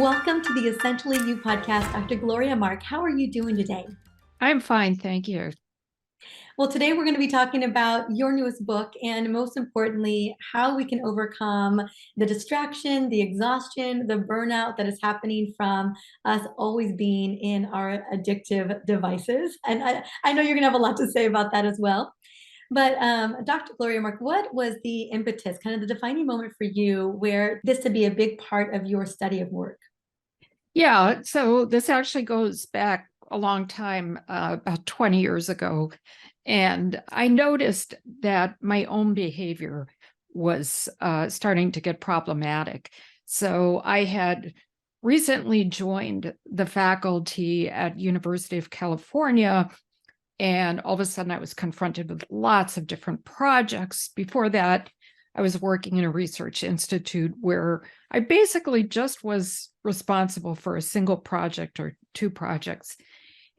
Welcome to the Essentially You podcast, Dr. Gloria Mark. How are you doing today? I'm fine, thank you. Well, today we're going to be talking about your newest book and most importantly, how we can overcome the distraction, the exhaustion, the burnout that is happening from us always being in our addictive devices. And I know you're going to have a lot to say about that as well. But Dr. Gloria Mark, what was the impetus, kind of the defining moment for you where this to be a big part of your study of work? Yeah, so this actually goes back a long time, about 20 years ago. And I noticed that my own behavior was starting to get problematic. So I had recently joined the faculty at University of California, and all of a sudden I was confronted with lots of different projects. Before that, I was working in a research institute where I basically just was responsible for a single project or two projects.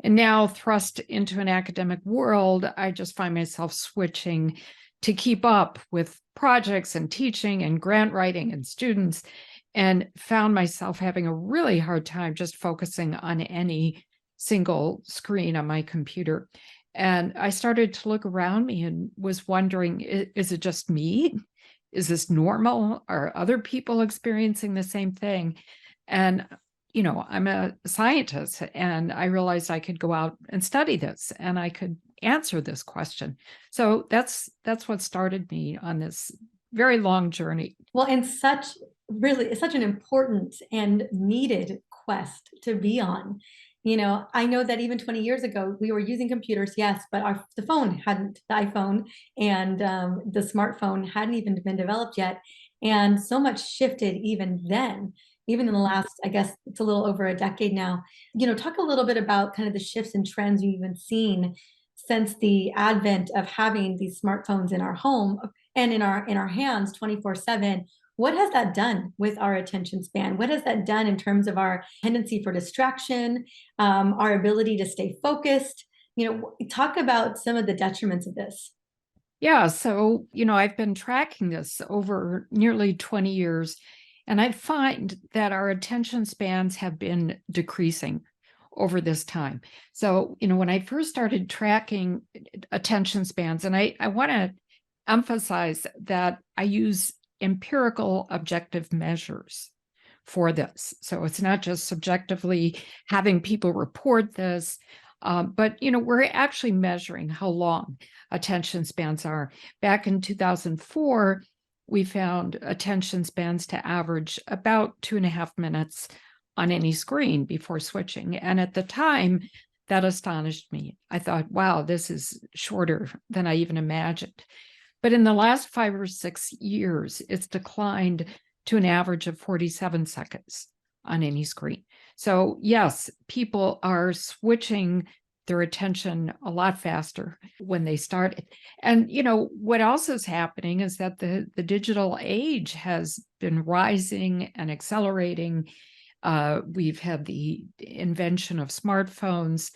And now, thrust into an academic world, I just find myself switching to keep up with projects and teaching and grant writing and students, and found myself having a really hard time just focusing on any single screen on my computer. And I started to look around me and was wondering, is it just me? Is this normal? Are other people experiencing the same thing? And, I'm a scientist, and I realized I could go out and study this and I could answer this question. So that's what started me on this very long journey. Well, and such an important and needed quest to be on. I know that even 20 years ago, we were using computers, yes, but the phone hadn't, the iPhone and the smartphone hadn't even been developed yet. And so much shifted even then, even in the last, I guess it's a little over a decade now. Talk a little bit about kind of the shifts and trends you've even seen since the advent of having these smartphones in our home and in our hands 24/7. What has that done with our attention span? What has that done in terms of our tendency for distraction, our ability to stay focused? Talk about some of the detriments of this. Yeah, so, I've been tracking this over nearly 20 years, and I find that our attention spans have been decreasing over this time. So, when I first started tracking attention spans, and I want to emphasize that I use empirical objective measures for this. So it's not just subjectively having people report this, but we're actually measuring how long attention spans are. Back in 2004, we found attention spans to average about 2.5 minutes on any screen before switching. And at the time, that astonished me. I thought, wow, this is shorter than I even imagined. But in the last 5 or 6 years, it's declined to an average of 47 seconds on any screen. So yes, people are switching their attention a lot faster when they start it. And what else is happening is that the digital age has been rising and accelerating. We've had the invention of smartphones.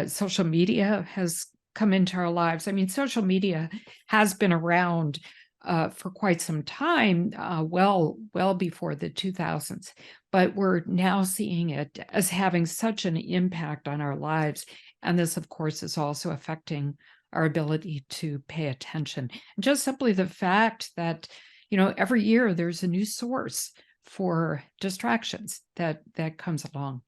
Social media has come into our lives. I mean, social media has been around for quite some time, well before the 2000s, but we're now seeing it as having such an impact on our lives. And this, of course, is also affecting our ability to pay attention. Just simply the fact that, every year there's a new source for distractions that comes along.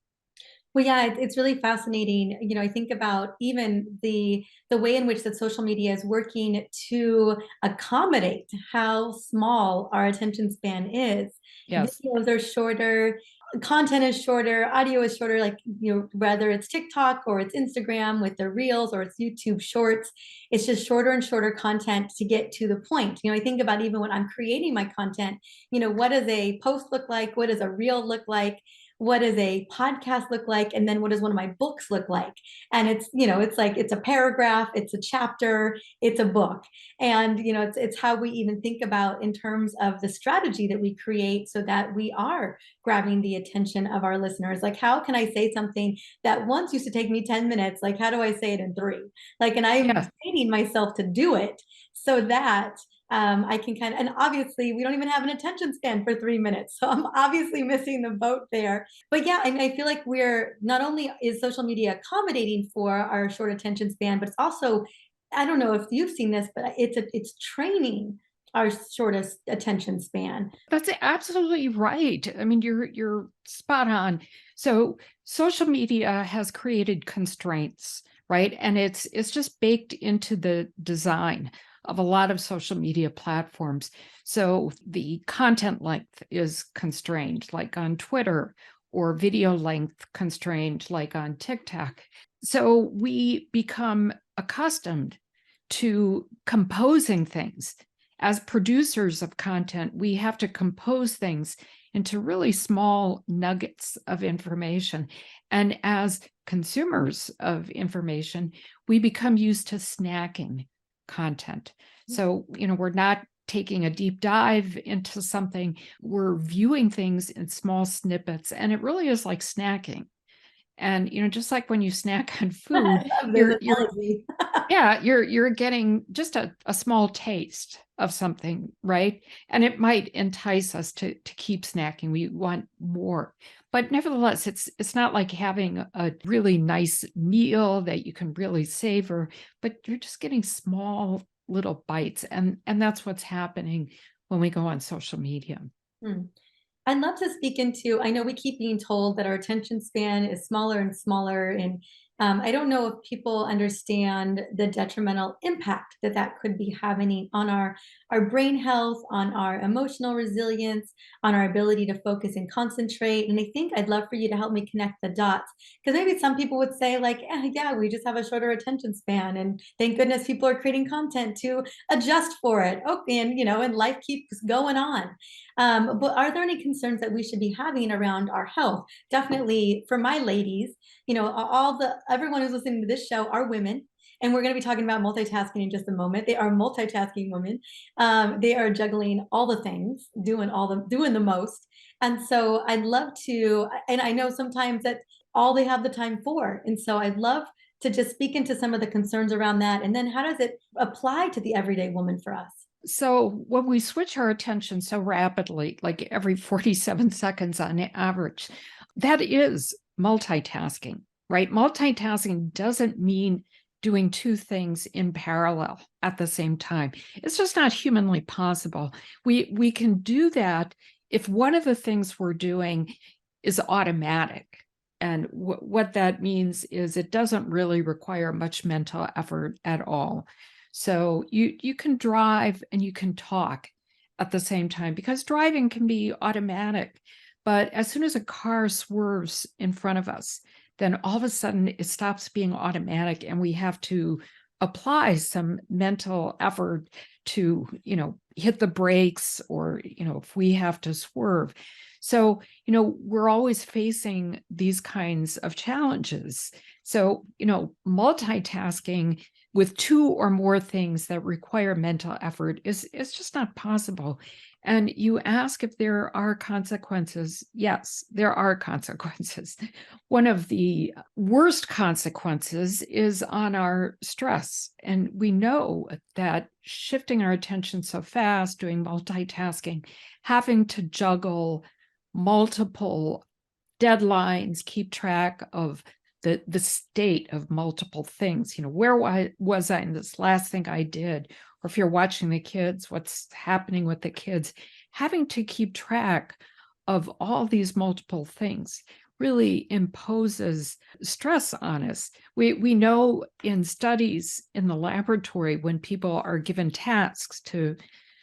Well, yeah, it's really fascinating. I think about even the way in which that social media is working to accommodate how small our attention span is. Yes. Videos are shorter, content is shorter, audio is shorter, like, whether it's TikTok or it's Instagram with their reels or it's YouTube shorts, it's just shorter and shorter content to get to the point. I think about even when I'm creating my content, what does a post look like? What does a reel look like? What does a podcast look like? And then what does one of my books look like? And it's like it's a paragraph, it's a chapter, it's a book. And it's how we even think about in terms of the strategy that we create so that we are grabbing the attention of our listeners. Like, how can I say something that once used to take me 10 minutes? Like, how do I say it in 3? Like, and I'm Yes. training myself to do it so that I can kind of, and obviously we don't even have an attention span for 3 minutes. So I'm obviously missing the boat there. But yeah, I mean, I feel like we're not only is social media accommodating for our short attention span, but it's also, I don't know if you've seen this, but it's training our shortest attention span. That's absolutely right. I mean, you're spot on. So social media has created constraints, right? And it's just baked into the design of a lot of social media platforms. So the content length is constrained, like on Twitter, or video length constrained, like on TikTok. So we become accustomed to composing things. As producers of content, we have to compose things into really small nuggets of information. And as consumers of information, we become used to snacking content. So, we're not taking a deep dive into something, we're viewing things in small snippets, and it really is like snacking. And, just like when you snack on food, I love this you're analogy. yeah, you're getting just a small taste of something, right? And it might entice us to keep snacking. We want more. But nevertheless, it's not like having a really nice meal that you can really savor, but you're just getting small little bites. And that's what's happening when we go on social media. Hmm. I'd love to speak into, I know we keep being told that our attention span is smaller and smaller. And I don't know if people understand the detrimental impact that that could be having on our brain health, on our emotional resilience, on our ability to focus and concentrate. And I think I'd love for you to help me connect the dots. Because maybe some people would say, like, yeah, we just have a shorter attention span. And thank goodness people are creating content to adjust for it. Oh, and life keeps going on. But are there any concerns that we should be having around our health? Definitely for my ladies, everyone who's listening to this show are women. And we're going to be talking about multitasking in just a moment. They are multitasking women. They are juggling all the things, doing the most. And so I'd love to, and I know sometimes that all they have the time for. And so I'd love to just speak into some of the concerns around that. And then how does it apply to the everyday woman for us? So when we switch our attention so rapidly, like every 47 seconds on average, that is multitasking, right? Multitasking doesn't mean doing two things in parallel at the same time. It's just not humanly possible. We can do that if one of the things we're doing is automatic. And what that means is it doesn't really require much mental effort at all. So you can drive and you can talk at the same time, because driving can be automatic. But as soon as a car swerves in front of us, then all of a sudden it stops being automatic and we have to apply some mental effort to, hit the brakes, or, if we have to swerve. So, we're always facing these kinds of challenges. So, multitasking with two or more things that require mental effort is just not possible. And you ask if there are consequences. Yes, there are consequences. One of the worst consequences is on our stress. And we know that shifting our attention so fast, doing multitasking, having to juggle multiple deadlines, keep track of the state of multiple things. Where was I in this last thing I did? Or if you're watching the kids, what's happening with the kids? Having to keep track of all these multiple things really imposes stress on us. We know in studies in the laboratory, when people are given tasks to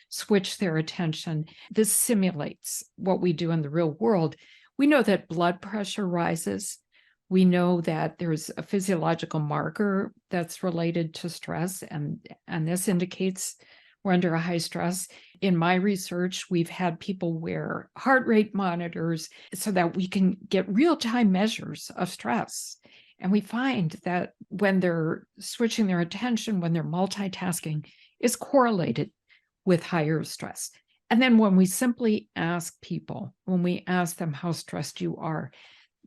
switch their attention, this simulates what we do in the real world. We know that blood pressure rises. We know that there's a physiological marker that's related to stress, and this indicates we're under a high stress. In my research, we've had people wear heart rate monitors so that we can get real-time measures of stress. And we find that when they're switching their attention, when they're multitasking, is correlated with higher stress. And then when we simply ask people, when we ask them how stressed you are,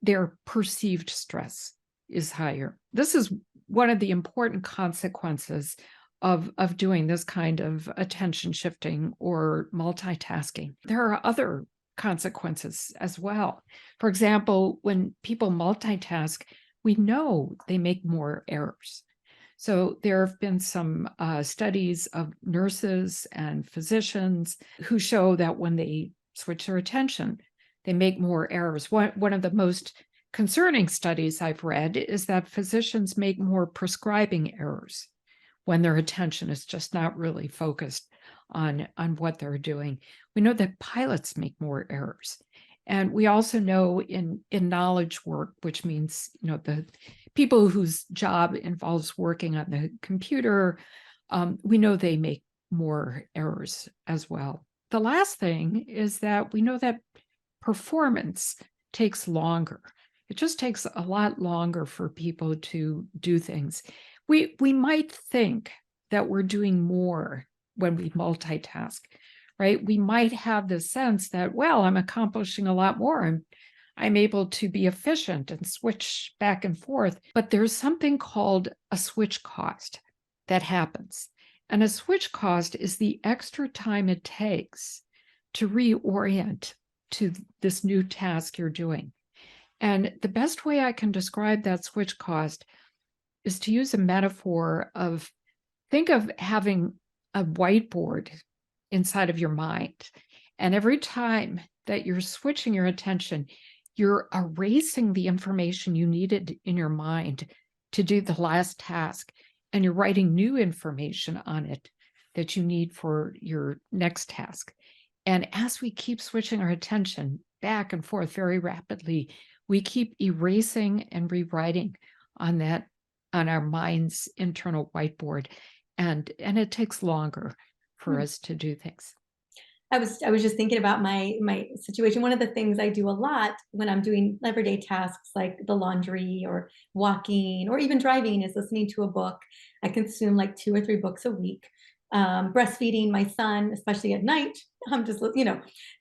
their perceived stress is higher. This is one of the important consequences of doing this kind of attention shifting or multitasking. There are other consequences as well. For example, when people multitask, we know they make more errors. So there have been some studies of nurses and physicians who show that when they switch their attention, they make more errors. One of the most concerning studies I've read is that physicians make more prescribing errors when their attention is just not really focused on what they're doing. We know that pilots make more errors. And we also know in knowledge work, which means, the people whose job involves working on the computer, we know they make more errors as well. The last thing is that we know that performance takes longer. It just takes a lot longer for people to do things. We might think that we're doing more when we multitask, right? We might have the sense that, well, I'm accomplishing a lot more. I'm able to be efficient and switch back and forth. But there's something called a switch cost that happens. And a switch cost is the extra time it takes to reorient to this new task you're doing. And the best way I can describe that switch cost is to use a metaphor of, think of having a whiteboard inside of your mind. And every time that you're switching your attention, you're erasing the information you needed in your mind to do the last task. And you're writing new information on it that you need for your next task. And as we keep switching our attention back and forth very rapidly, we keep erasing and rewriting on our mind's internal whiteboard. And it takes longer for us to do things. I was just thinking about my situation. One of the things I do a lot when I'm doing everyday tasks like the laundry or walking or even driving is listening to a book. I consume like 2 or 3 books a week. Breastfeeding my son, especially at night. I'm just,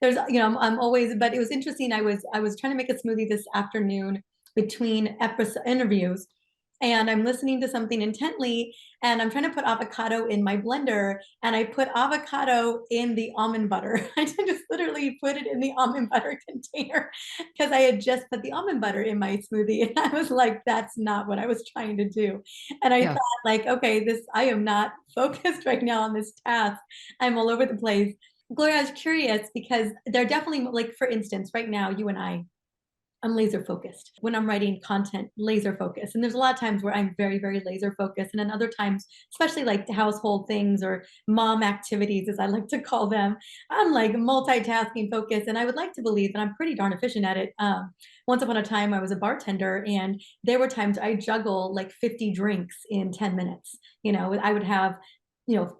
there's, I'm always, but it was interesting. I was trying to make a smoothie this afternoon between episode interviews, and I'm listening to something intently, and I'm trying to put avocado in my blender, and I put avocado in the almond butter. I just literally put it in the almond butter container because I had just put the almond butter in my smoothie, and I was like, that's not what I was trying to do. And I thought, like, okay, I am not focused right now on this task. I'm all over the place. Gloria, I was curious because they're definitely, like, for instance, right now, you and I'm laser focused. When I'm writing content, laser focused. And there's a lot of times where I'm very, very laser focused. And then other times, especially like household things or mom activities, as I like to call them, I'm like multitasking focused. And I would like to believe that I'm pretty darn efficient at it. Once upon a time, I was a bartender, and there were times I juggle like 50 drinks in 10 minutes. I would have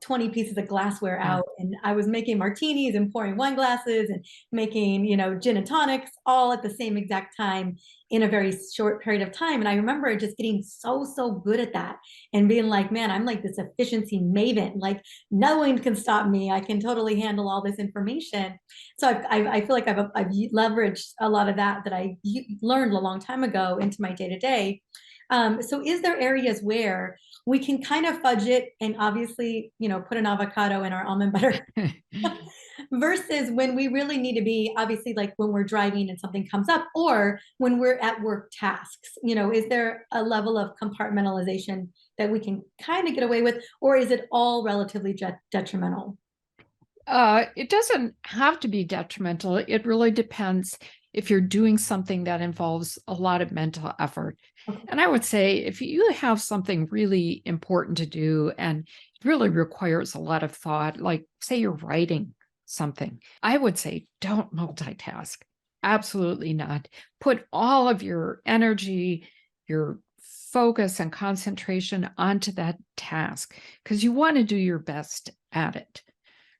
20 pieces of glassware out, and I was making martinis and pouring wine glasses and making, gin and tonics all at the same exact time in a very short period of time. And I remember just getting so good at that and being like, man, I'm like this efficiency maven. Like no one can stop me. I can totally handle all this information. So I feel like I've leveraged a lot of that I learned a long time ago into my day to day. So is there areas where we can kind of fudge it and obviously, put an avocado in our almond butter versus when we really need to be, obviously, like when we're driving and something comes up, or when we're at work tasks, is there a level of compartmentalization that we can kind of get away with, or is it all relatively detrimental? It doesn't have to be detrimental. It really depends if you're doing something that involves a lot of mental effort. Okay. And I would say if you have something really important to do and it really requires a lot of thought, like say you're writing something, I would say don't multitask. Absolutely not. Put all of your energy, your focus and concentration onto that task because you want to do your best at it.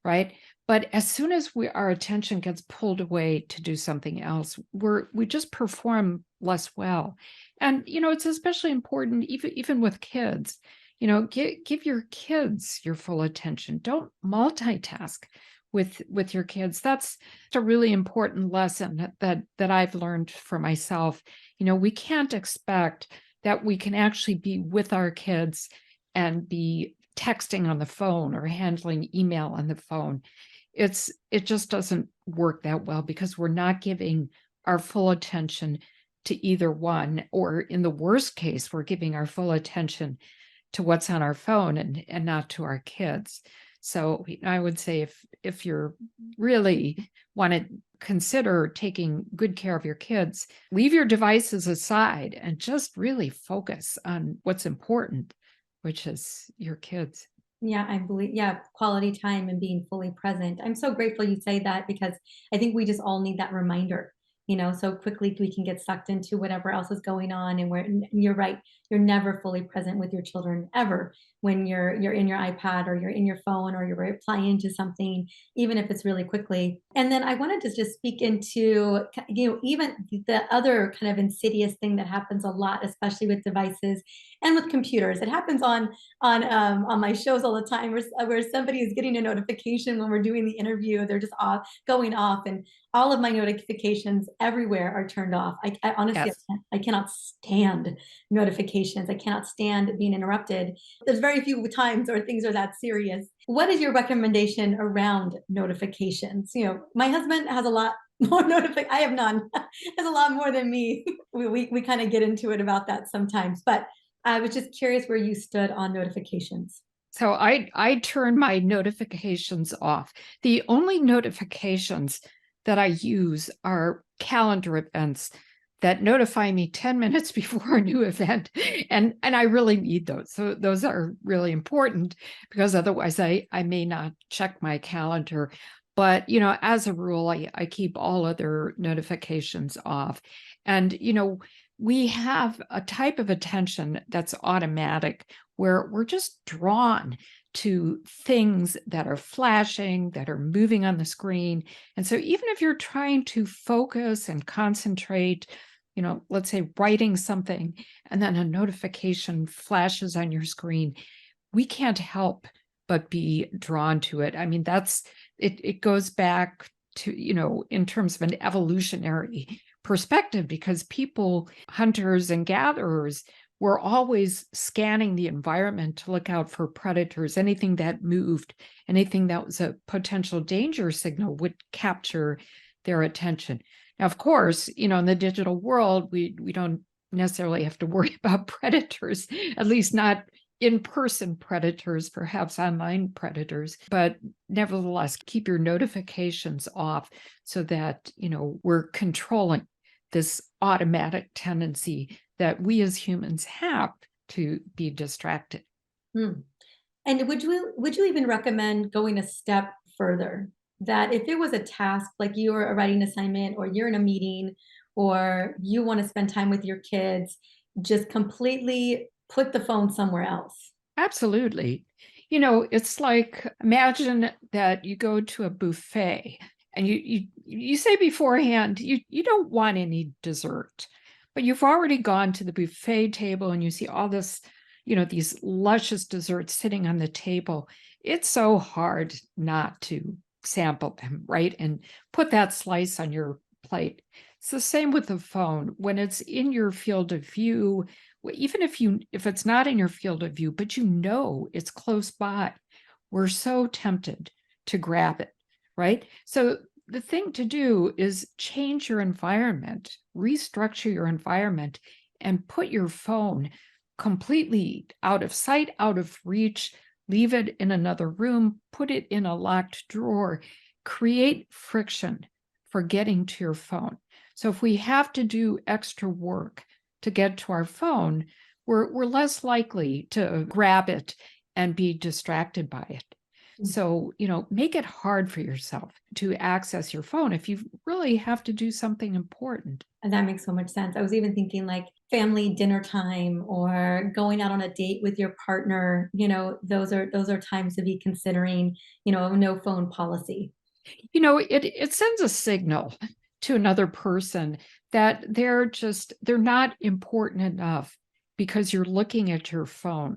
Right. But as soon as our attention gets pulled away to do something else, we just perform less well. And, it's especially important even with kids, give your kids your full attention. Don't multitask with your kids. That's a really important lesson that I've learned for myself. We can't expect that we can actually be with our kids and be texting on the phone or handling email on the phone. It just doesn't work that well because we're not giving our full attention to either one, or in the worst case, we're giving our full attention to what's on our phone and not to our kids. So I would say if you're really want to consider taking good care of your kids, leave your devices aside and just really focus on what's important, which is your kids. Yeah, I believe, yeah, quality time and being fully present. I'm so grateful you say that because I think we just all need that reminder, so quickly we can get sucked into whatever else is going on. And you're right, you're never fully present with your children ever when you're in your iPad or you're in your phone or you're replying to something, even if it's really quickly. And then I wanted to just speak into, even the other kind of insidious thing that happens a lot, especially with devices and with computers. It happens on my shows all the time where somebody is getting a notification when we're doing the interview. They're just going off, and all of my notifications everywhere are turned off. I honestly, Yes. I cannot stand notifications. I cannot stand being interrupted. There's very few times or things are that serious. What is your recommendation around notifications? My husband has a lot more I have none. Has a lot more than me. We kind of get into it about that sometimes, but I was just curious where you stood on notifications. So I turn my notifications off. The only notifications that I use are calendar events that notify me 10 minutes before a new event. And I really need those. So those are really important because otherwise I may not check my calendar. But, as a rule, I keep all other notifications off. And, we have a type of attention that's automatic where we're just drawn to things that are flashing, that are moving on the screen. And so even if you're trying to focus and concentrate, let's say writing something, and then a notification flashes on your screen, we can't help but be drawn to it. I mean, it goes back to, in terms of an evolutionary perspective, because people, hunters and gatherers, were always scanning the environment to look out for predators. Anything that moved, anything that was a potential danger signal would capture their attention. Now, of course, in the digital world, we don't necessarily have to worry about predators, at least not in-person predators, perhaps online predators, but nevertheless, keep your notifications off so that, we're controlling this automatic tendency that we as humans have to be distracted. Hmm. And would you even recommend going a step further? That if it was a task, like you are a writing assignment or you're in a meeting or you want to spend time with your kids, just completely put the phone somewhere else. Absolutely. It's like, imagine that you go to a buffet and you say beforehand you don't want any dessert, but you've already gone to the buffet table and you see all this, these luscious desserts sitting on the table. It's so hard not to sample them, right? And put that slice on your plate. It's the same with the phone. When it's in your field of view, even if it's not in your field of view, but it's close by, we're so tempted to grab it, right? So the thing to do is change your environment, restructure your environment, and put your phone completely out of sight, out of reach. Leave it in another room, put it in a locked drawer, create friction for getting to your phone. So if we have to do extra work to get to our phone, we're less likely to grab it and be distracted by it. So, make it hard for yourself to access your phone if you really have to do something important. And that makes so much sense. I was even thinking like family dinner time or going out on a date with your partner. Those are times to be considering, a no phone policy. It sends a signal to another person that they're not important enough because you're looking at your phone.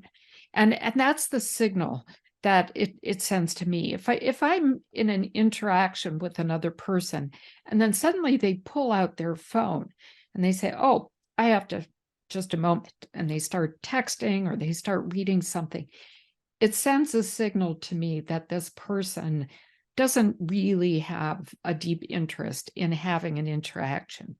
And that's the signal that it sends to me. If I'm in an interaction with another person and then suddenly they pull out their phone and they say, "Oh, I have to just a moment," and they start texting or they start reading something, it sends a signal to me that this person doesn't really have a deep interest in having an interaction.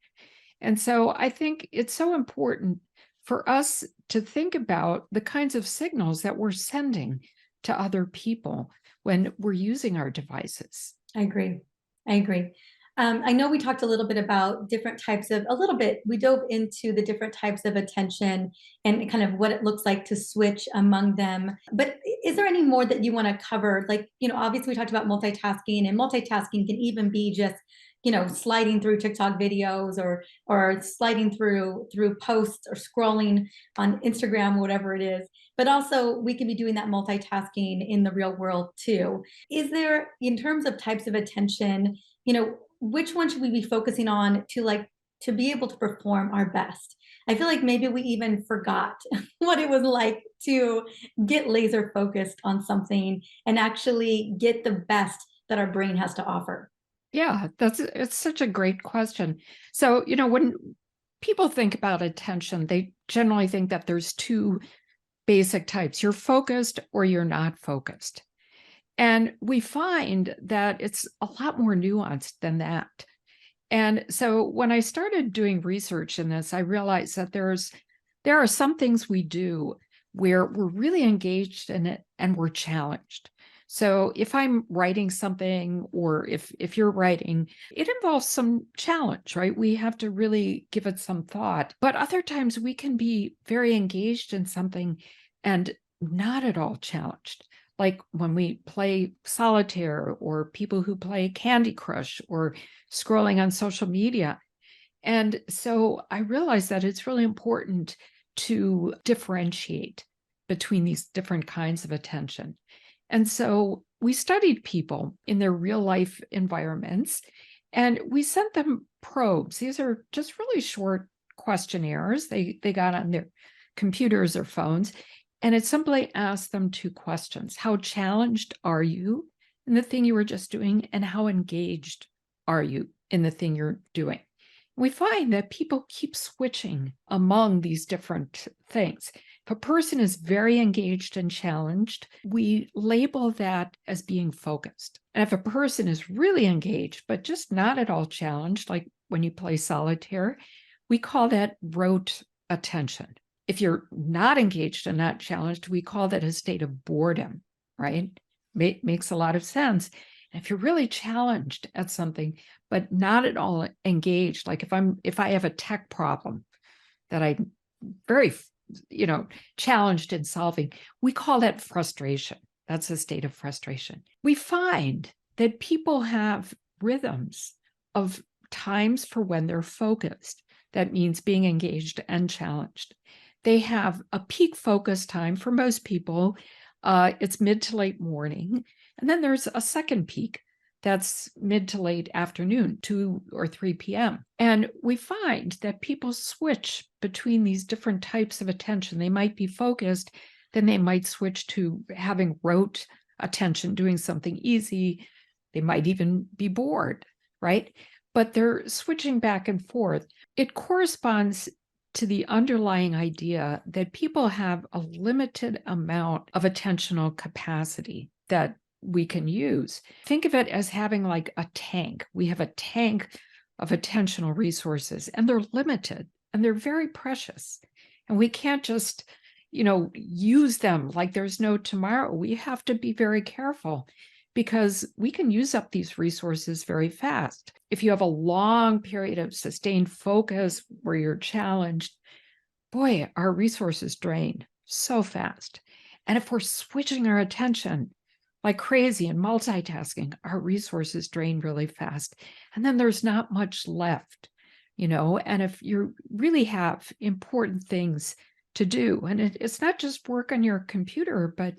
And so I think it's so important for us to think about the kinds of signals that we're sending to other people when we're using our devices. I agree. I agree. I know we talked a little bit about different types of, a little bit, we dove into the different types of attention and kind of what it looks like to switch among them. But is there any more that you want to cover? Like, obviously we talked about multitasking, and multitasking can even be just, sliding through TikTok videos, or sliding through posts, or scrolling on Instagram, whatever it is. But also we can be doing that multitasking in the real world too. Is there, in terms of types of attention, which one should we be focusing on to be able to perform our best? I feel like maybe we even forgot what it was like to get laser focused on something and actually get the best that our brain has to offer. Yeah, it's such a great question. So, when people think about attention, they generally think that there's two basic types. You're focused or you're not focused. And we find that it's a lot more nuanced than that. And so when I started doing research in this, I realized that there are some things we do where we're really engaged in it and we're challenged. So if I'm writing something, or if you're writing, it involves some challenge, right? We have to really give it some thought. But other times we can be very engaged in something and not at all challenged. Like when we play solitaire, or people who play Candy Crush, or scrolling on social media. And so I realized that it's really important to differentiate between these different kinds of attention. And so we studied people in their real life environments, and we sent them probes. These are just really short questionnaires they got on their computers or phones. And it simply asked them two questions. How challenged are you in the thing you were just doing? And how engaged are you in the thing you're doing? We find that people keep switching among these different things. If a person is very engaged and challenged, we label that as being focused. And if a person is really engaged, but just not at all challenged, like when you play solitaire, we call that rote attention. If you're not engaged and not challenged, we call that a state of boredom, right? Makes a lot of sense. And if you're really challenged at something, but not at all engaged, like if I have a tech problem that I'm very, challenged in solving, we call that frustration. That's a state of frustration. We find that people have rhythms of times for when they're focused. That means being engaged and challenged. They have a peak focus time for most people. It's mid to late morning. And then there's a second peak that's mid to late afternoon, 2 or 3 p.m. And we find that people switch between these different types of attention. They might be focused, then they might switch to having rote attention, doing something easy. They might even be bored, right? But they're switching back and forth. It corresponds to the underlying idea that people have a limited amount of attentional capacity that we can use. Think of it as having like a tank. We have a tank of attentional resources, and they're limited and they're very precious. And we can't just, use them like there's no tomorrow. We have to be very careful, because we can use up these resources very fast. If you have a long period of sustained focus where you're challenged, boy, our resources drain so fast. And if we're switching our attention like crazy and multitasking, our resources drain really fast. And then there's not much left, and if you really have important things to do, and it's not just work on your computer, but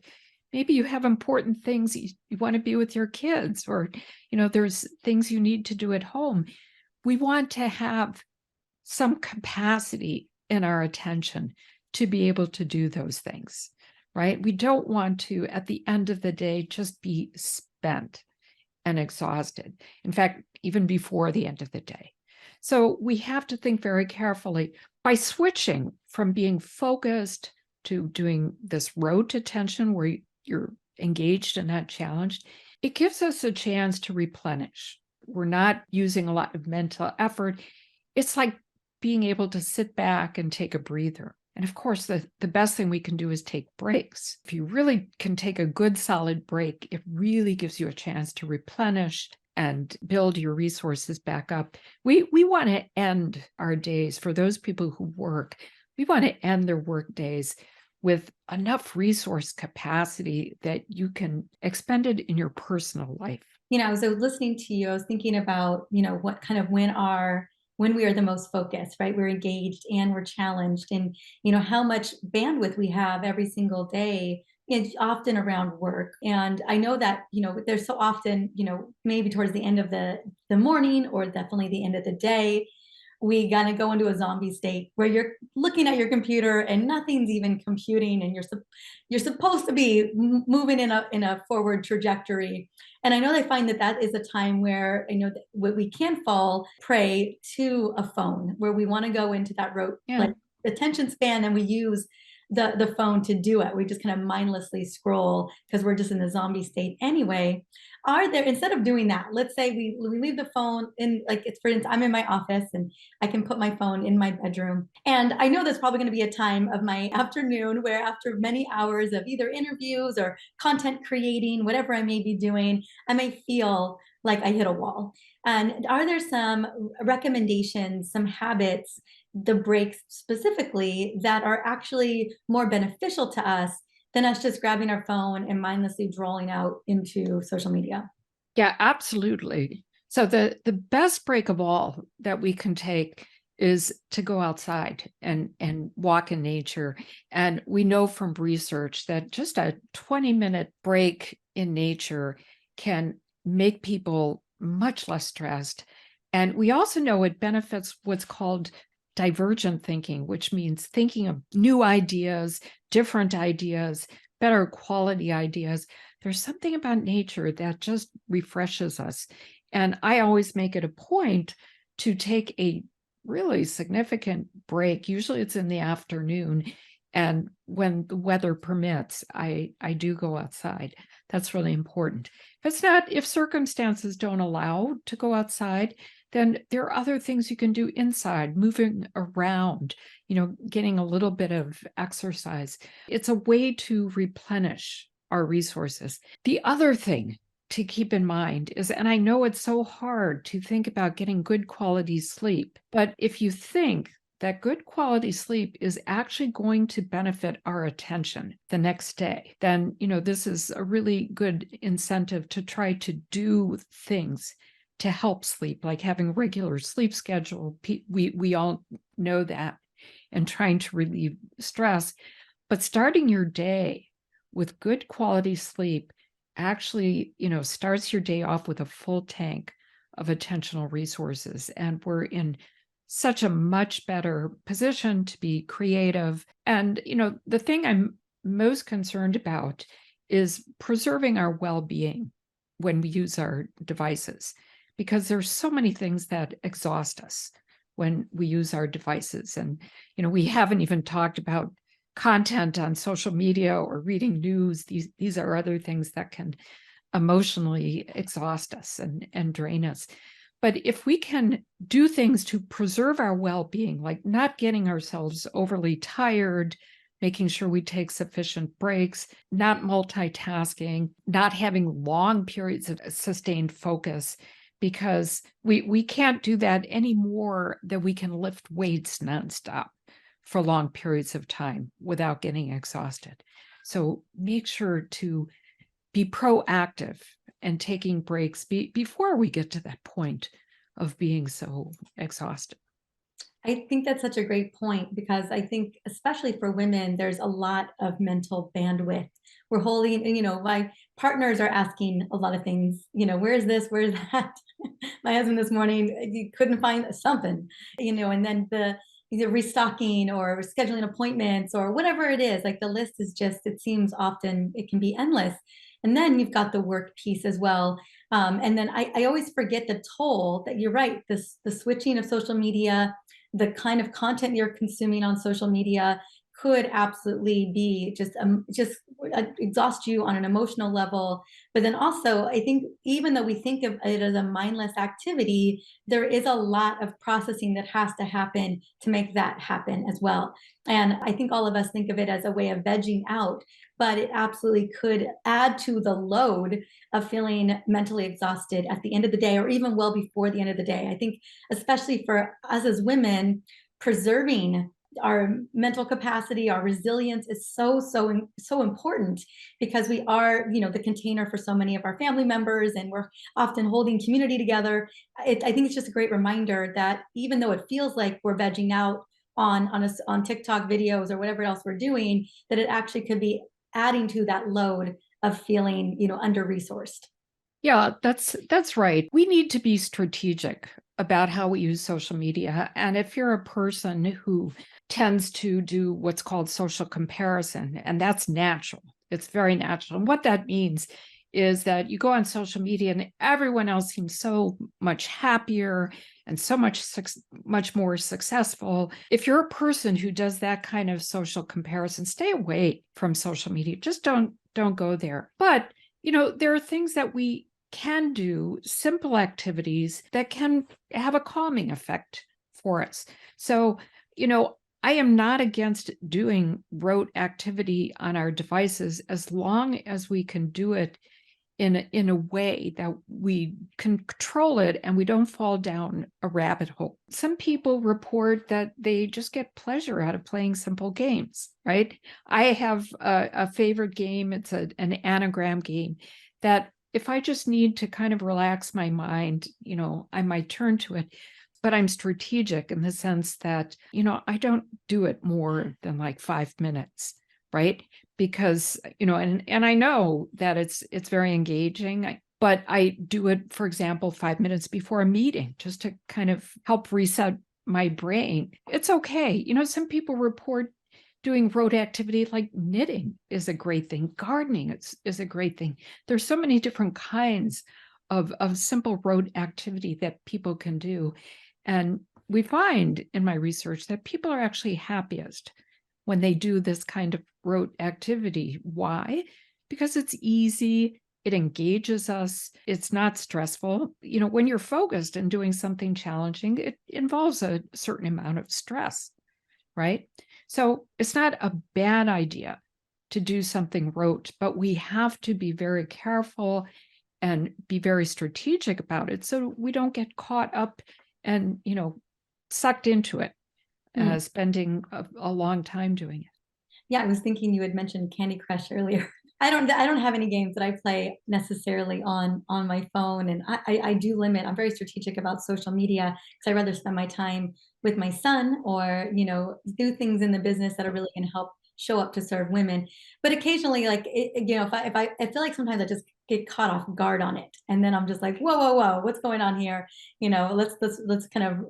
maybe you have important things you want to be with your kids, or, there's things you need to do at home. We want to have some capacity in our attention to be able to do those things, right? We don't want to, at the end of the day, just be spent and exhausted. In fact, even before the end of the day. So we have to think very carefully. By switching from being focused to doing this rote attention where you're engaged and not challenged, it gives us a chance to replenish. We're not using a lot of mental effort. It's like being able to sit back and take a breather. And of course, the best thing we can do is take breaks. If you really can take a good solid break, it really gives you a chance to replenish and build your resources back up. We want to end our days, for those people who work, we want to end their work days with enough resource capacity that you can expend it in your personal life. So listening to you, I was thinking about, what kind of when we are the most focused, right? We're engaged and we're challenged, and how much bandwidth we have every single day. It's often around work. And I know that, there's so often, maybe towards the end of the morning, or definitely the end of the day, we gonna go into a zombie state where you're looking at your computer and nothing's even computing, and you're supposed to be moving in a forward trajectory. And I know they find that that is a time where that we can fall prey to a phone, where we want to go into that rote, Yeah. like, attention span, and we use the phone to do it. We just kind of mindlessly scroll because we're just in a zombie state anyway. Are there, instead of doing that, let's say we leave the phone in, like, it's, for instance, I'm in my office and I can put my phone in my bedroom. And I know there's probably going to be a time of my afternoon where, after many hours of either interviews or content creating, whatever I may be doing, I may feel like I hit a wall. And are there some recommendations, some habits, the breaks specifically, that are actually more beneficial to us than us just grabbing our phone and mindlessly drawing out into social media? Yeah, absolutely. So the best break of all that we can take is to go outside and walk in nature. And we know from research that just a 20-minute break in nature can make people much less stressed. And we also know it benefits what's called divergent thinking, which means thinking of new ideas, different ideas, better quality ideas. There's something about nature that just refreshes us. And I always make it a point to take a really significant break. Usually it's in the afternoon. And when the weather permits, I do go outside. That's really important. If circumstances don't allow to go outside, then there are other things you can do inside, moving around, getting a little bit of exercise. It's a way to replenish our resources. The other thing to keep in mind is, and I know it's so hard to think about getting good quality sleep, but if you think that good quality sleep is actually going to benefit our attention the next day, then, this is a really good incentive to try to do things to help sleep, like having a regular sleep schedule. We all know that, and trying to relieve stress. But starting your day with good quality sleep actually, starts your day off with a full tank of attentional resources. And we're in such a much better position to be creative. And, the thing I'm most concerned about is preserving our well-being when we use our devices, because there's so many things that exhaust us when we use our devices. And, we haven't even talked about content on social media or reading news. These are other things that can emotionally exhaust us and drain us. But if we can do things to preserve our well-being, like not getting ourselves overly tired, making sure we take sufficient breaks, not multitasking, not having long periods of sustained focus, because we can't do that any more than we can lift weights nonstop for long periods of time without getting exhausted. So make sure to be proactive and taking breaks before we get to that point of being so exhausted. I think that's such a great point, because I think, especially for women, there's a lot of mental bandwidth. We're holding, my partners are asking a lot of things, where is this, where is that? My husband this morning, he couldn't find something, and then the either restocking or scheduling appointments or whatever it is, like, the list is just, it seems often it can be endless. And then you've got the work piece as well. And then I always forget the toll that, you're right, the switching of social media, the kind of content you're consuming on social media could absolutely be just exhaust you on an emotional level. But then also, I think even though we think of it as a mindless activity, there is a lot of processing that has to happen to make that happen as well. And I think all of us think of it as a way of vegging out, but it absolutely could add to the load of feeling mentally exhausted at the end of the day, or even well before the end of the day. I think, especially for us as women, preserving our mental capacity, our resilience is so important, because we are, the container for so many of our family members, and we're often holding community together. I think it's just a great reminder that even though it feels like we're vegging out on TikTok videos or whatever else we're doing, that it actually could be adding to that load of feeling, under resourced. Yeah, that's right. We need to be strategic about how we use social media. And if you're a person who tends to do what's called social comparison, and that's natural, it's very natural. And what that means is that you go on social media and everyone else seems so much happier and so much more successful. If you're a person who does that kind of social comparison, stay away from social media. Just don't go there. But there are things that we can do, simple activities that can have a calming effect for us. So, I am not against doing rote activity on our devices as long as we can do it in a way that we can control it and we don't fall down a rabbit hole. Some people report that they just get pleasure out of playing simple games, right? I have a favorite game. It's an anagram game that if I just need to kind of relax my mind, I might turn to it. But I'm strategic in the sense that, I don't do it more than like 5 minutes, right? Because, and I know that it's very engaging, but I do it, for example, 5 minutes before a meeting, just to kind of help reset my brain. It's okay. Some people report doing rote activity like knitting is a great thing. Gardening is a great thing. There's so many different kinds of simple rote activity that people can do. And we find in my research that people are actually happiest when they do this kind of rote activity. Why? Because it's easy, it engages us, it's not stressful. When you're focused and doing something challenging, it involves a certain amount of stress, right? So it's not a bad idea to do something rote, but we have to be very careful and be very strategic about it so we don't get caught up and, sucked into it, spending a long time doing it. Yeah, I was thinking you had mentioned Candy Crush earlier. I don't have any games that I play necessarily on my phone, and I do limit. I'm very strategic about social media because I'd rather spend my time with my son, or do things in the business that are really going to help show up to serve women. But occasionally, like if I feel like sometimes I just get caught off guard on it, and then I'm just like, whoa, what's going on here? Let's kind of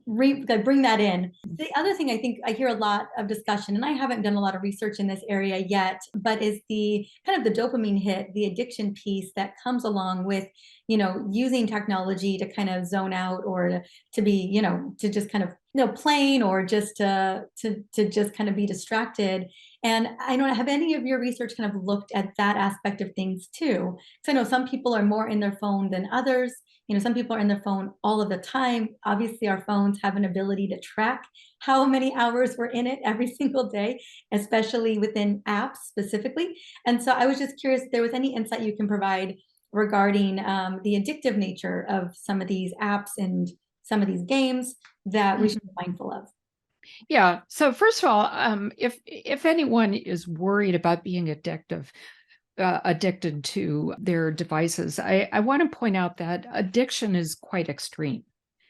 bring that in. The other thing I think I hear a lot of discussion, and I haven't done a lot of research in this area yet, but is the kind of the dopamine hit, the addiction piece that comes along with, using technology to kind of zone out, or to be, to just kind of, playing, or just to just kind of be distracted. And I don't have any of your research kind of looked at that aspect of things too. So I know some people are more in their phone than others. Some people are in their phone all of the time. Obviously, our phones have an ability to track how many hours we're in it every single day, especially within apps specifically. And so I was just curious if there was any insight you can provide regarding the addictive nature of some of these apps and some of these games that we should be mindful of. Yeah. So first of all, if anyone is worried about being addicted to their devices, I want to point out that addiction is quite extreme.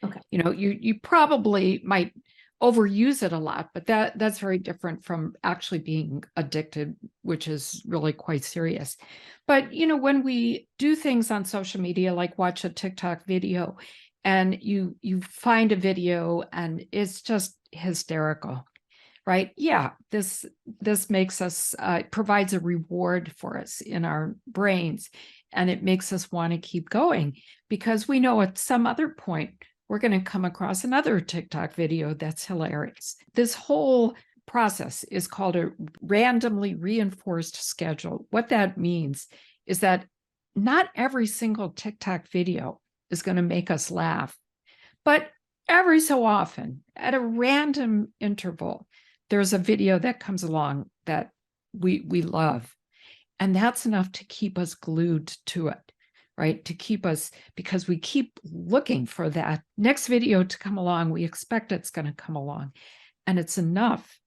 Okay. You probably might overuse it a lot, but that's very different from actually being addicted, which is really quite serious. But when we do things on social media, like watch a TikTok video, and you find a video and it's just hysterical, right? Yeah, this makes us provides a reward for us in our brains, and it makes us want to keep going because we know at some other point we're going to come across another TikTok video that's hilarious. This whole process is called a randomly reinforced schedule. What that means is that not every single TikTok video is going to make us laugh, but every so often, at a random interval, there's a video that comes along that we love. And that's enough to keep us glued to it, right? To keep us, because we keep looking for that next video to come along. We expect it's going to come along. And it's enough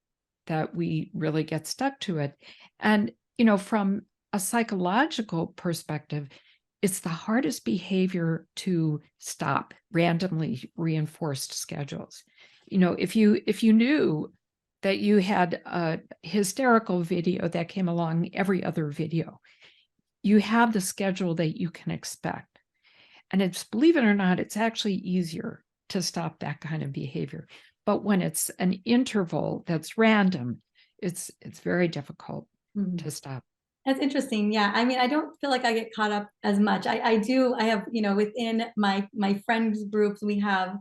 that we really get stuck to it. And, from a psychological perspective, it's the hardest behavior to stop, randomly reinforced schedules. If you knew that you had a hysterical video that came along every other video, you have the schedule that you can expect. And it's, believe it or not, it's actually easier to stop that kind of behavior. But when it's an interval that's random, it's very difficult to stop. That's interesting. Yeah. I mean, I don't feel like I get caught up as much. I do. I have, within my friends groups, we have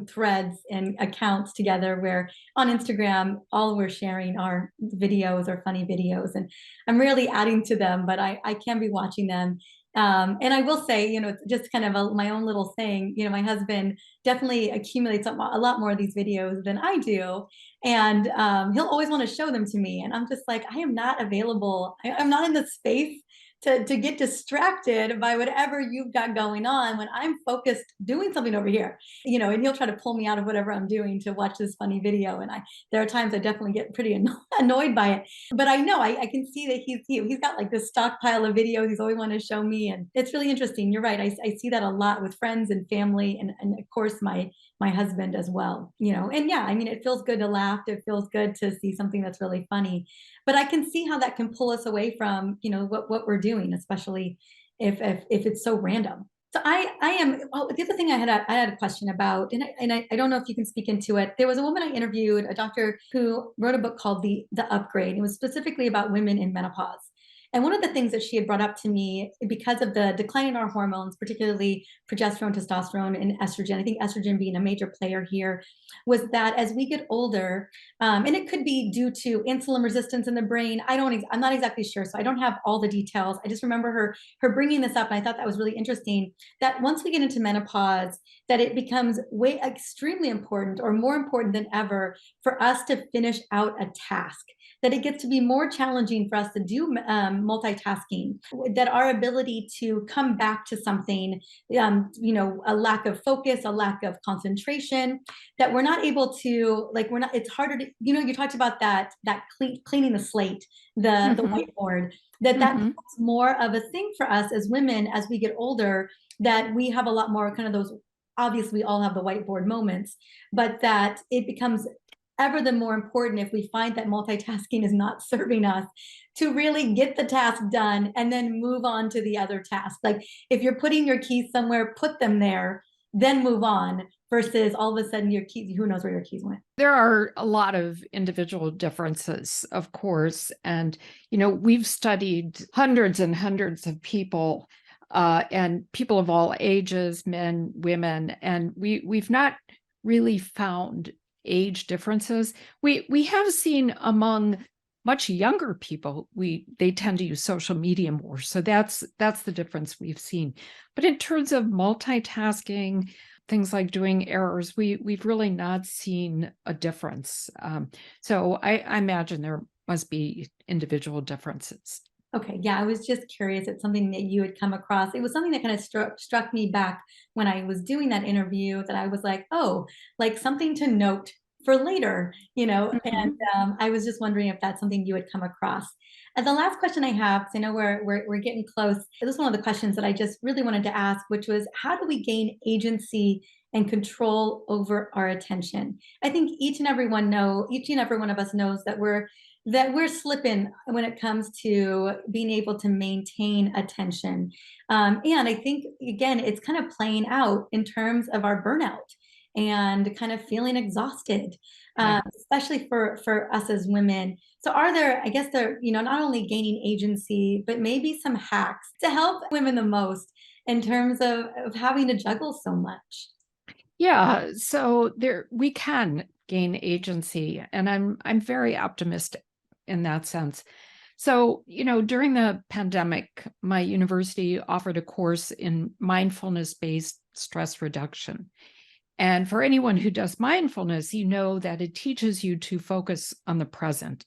threads and accounts together where on Instagram, all we're sharing are videos or funny videos. And I'm rarely adding to them, but I can be watching them. And I will say, just kind of my own little thing, my husband definitely accumulates a lot more of these videos than I do. And he'll always want to show them to me. And I'm just like, I am not available. I'm not in the space to get distracted by whatever you've got going on when I'm focused doing something over here, and he'll try to pull me out of whatever I'm doing to watch this funny video. And there are times I definitely get pretty annoyed by it, but I know I can see that he's got like this stockpile of videos he's always want to show me. And it's really interesting. You're right. I see that a lot with friends and family, and of course my husband as well, and yeah, I mean, it feels good to laugh. It feels good to see something that's really funny, but I can see how that can pull us away from, what we're doing, especially if it's so random. So I am, well, the other thing I had a question about, and I don't know if you can speak into it. There was a woman I interviewed, a doctor who wrote a book called The Upgrade. It was specifically about women in menopause. And one of the things that she had brought up to me, because of the decline in our hormones, particularly progesterone, testosterone, and estrogen, I think estrogen being a major player here, was that as we get older, and it could be due to insulin resistance in the brain. I'm not exactly sure, so I don't have all the details. I just remember her bringing this up, and I thought that was really interesting. That once we get into menopause, that it becomes way extremely important, or more important than ever, for us to finish out a task. That it gets to be more challenging for us to do multitasking, that our ability to come back to something, a lack of focus, a lack of concentration, that we're not able to, like, it's harder to, you talked about that cleaning the slate, the whiteboard, that becomes more of a thing for us as women as we get older, that we have a lot more kind of those, obviously we all have the whiteboard moments, but that it becomes ever the more important, if we find that multitasking is not serving us, to really get the task done and then move on to the other task. Like if you're putting your keys somewhere, put them there, then move on, versus all of a sudden your keys, who knows where your keys went. There are a lot of individual differences, of course. And, we've studied hundreds and hundreds of people, and people of all ages, men, women, and we've not really found age differences. We have seen among much younger people, they tend to use social media more. So that's the difference we've seen. But in terms of multitasking, things like doing errors, we've really not seen a difference. So I imagine there must be individual differences. Okay, yeah, I was just curious. It's something that you had come across. It was something that kind of struck me back when I was doing that interview, that I was like, oh, like something to note for later, and I was just wondering if that's something you had come across. And the last question I have, because I know we're getting close, this is one of the questions that I just really wanted to ask, which was, how do we gain agency and control over our attention? I think each and every one of us knows that we're slipping when it comes to being able to maintain attention. And I think, again, it's kind of playing out in terms of our burnout and kind of feeling exhausted, especially for us as women. So I guess not only gaining agency, but maybe some hacks to help women the most in terms of having to juggle so much. Yeah, so we can gain agency. And I'm very optimistic in that sense. So, during the pandemic, my university offered a course in mindfulness-based stress reduction. And for anyone who does mindfulness, you know that it teaches you to focus on the present.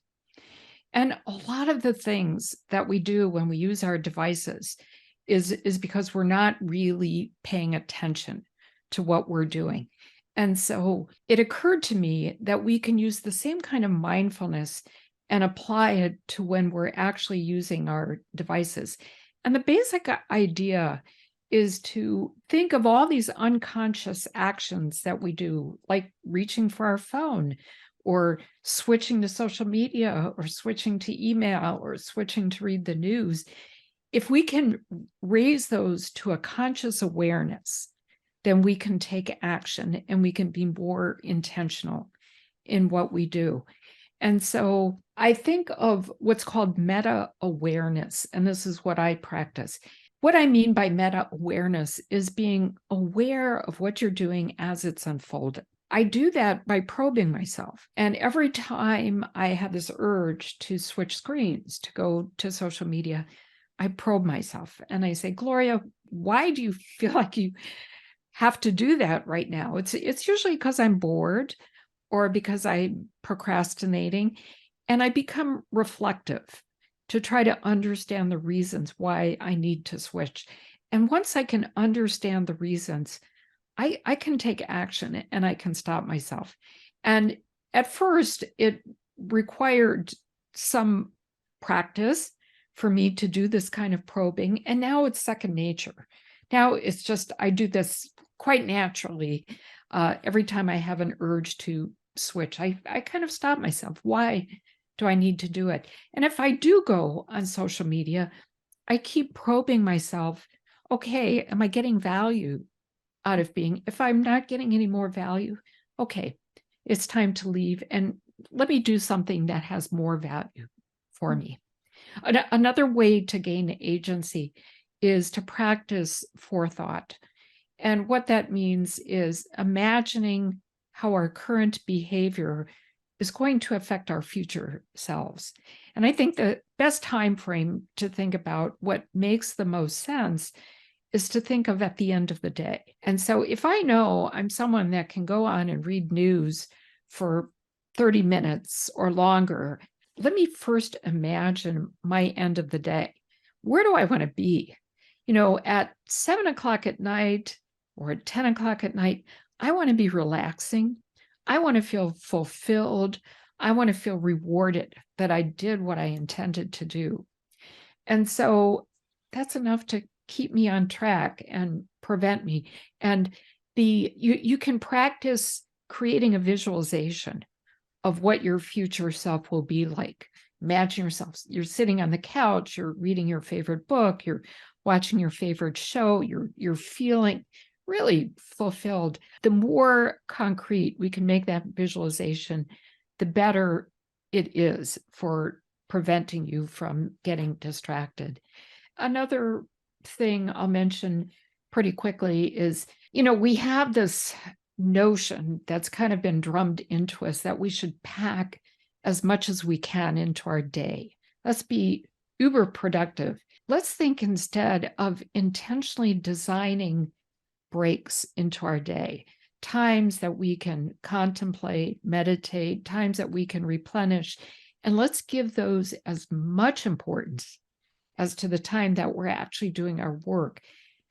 And a lot of the things that we do when we use our devices is because we're not really paying attention to what we're doing. And so it occurred to me that we can use the same kind of mindfulness and apply it to when we're actually using our devices. And the basic idea is to think of all these unconscious actions that we do, like reaching for our phone, or switching to social media, or switching to email, or switching to read the news. If we can raise those to a conscious awareness, then we can take action and we can be more intentional in what we do. And so I think of what's called meta awareness, and this is what I practice. What I mean by meta awareness is being aware of what you're doing as it's unfolding. I do that by probing myself. And every time I have this urge to switch screens, to go to social media, I probe myself and I say, Gloria, why do you feel like you have to do that right now? It's usually because I'm bored or because I'm procrastinating, and I become reflective to try to understand the reasons why I need to switch. And once I can understand the reasons, I can take action and I can stop myself. And at first, it required some practice for me to do this kind of probing. And now it's second nature. Now it's just, I do this quite naturally. Every time I have an urge to switch, I kind of stop myself. Why do I need to do it? And if I do go on social media, I keep probing myself. Okay, am I getting value out of being? If I'm not getting any more value, okay, it's time to leave and let me do something that has more value for me. Another way to gain agency is to practice forethought. And what that means is imagining how our current behavior is going to affect our future selves. And I think the best time frame to think about what makes the most sense is to think of at the end of the day. And so if I know I'm someone that can go on and read news for 30 minutes or longer, let me first imagine my end of the day. Where do I want to be? At 7 o'clock at night or at 10 o'clock at night, I want to be relaxing. I want to feel fulfilled. I want to feel rewarded that I did what I intended to do. And so that's enough to keep me on track and prevent me. And you can practice creating a visualization of what your future self will be like. Imagine yourself, you're sitting on the couch, you're reading your favorite book, you're watching your favorite show, you're feeling really fulfilled. The more concrete we can make that visualization, the better it is for preventing you from getting distracted. Another thing I'll mention pretty quickly is, we have this notion that's kind of been drummed into us that we should pack as much as we can into our day. Let's be uber productive. Let's think instead of intentionally designing breaks into our day, times that we can contemplate, meditate, times that we can replenish, and let's give those as much importance as to the time that we're actually doing our work,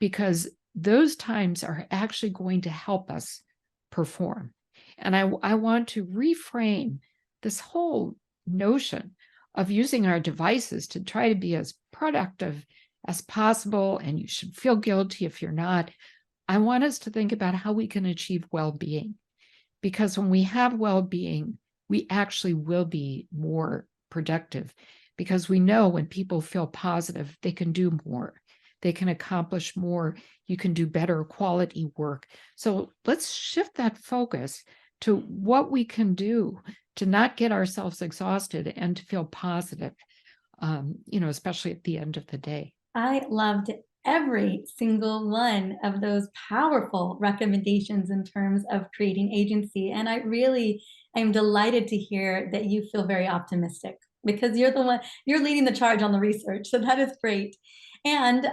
because those times are actually going to help us perform. And I want to reframe this whole notion of using our devices to try to be as productive as possible, and you should feel guilty if you're not. I want us to think about how we can achieve well-being, because when we have well-being, we actually will be more productive, because we know when people feel positive, they can do more, they can accomplish more, you can do better quality work. So let's shift that focus to what we can do to not get ourselves exhausted and to feel positive, especially at the end of the day. I loved every single one of those powerful recommendations in terms of creating agency. And I really I'm delighted to hear that you feel very optimistic because you're the one, you're leading the charge on the research. So that is great. And,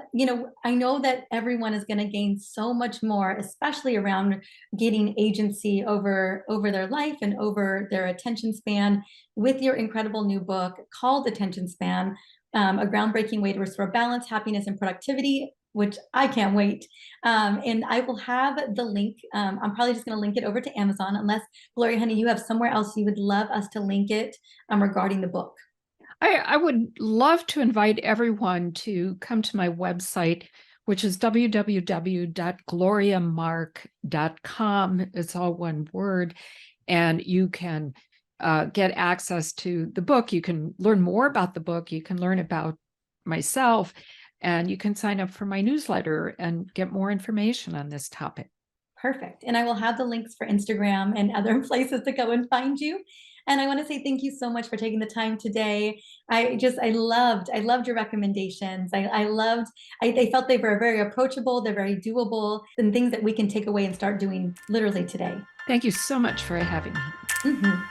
I know that everyone is going to gain so much more, especially around getting agency over their life and over their attention span with your incredible new book called Attention Span, a groundbreaking way to restore balance, happiness, and productivity, which I can't wait. And I will have the link. I'm probably just going to link it over to Amazon, unless, Gloria, honey, you have somewhere else you would love us to link it regarding the book. I would love to invite everyone to come to my website, which is www.gloriamark.com. It's all one word. And you can get access to the book. You can learn more about the book. You can learn about myself, and you can sign up for my newsletter and get more information on this topic. Perfect. And I will have the links for Instagram and other places to go and find you. And I want to say thank you so much for taking the time today. I loved your recommendations. I felt they were very approachable. They're very doable and things that we can take away and start doing literally today. Thank you so much for having me. Mhm.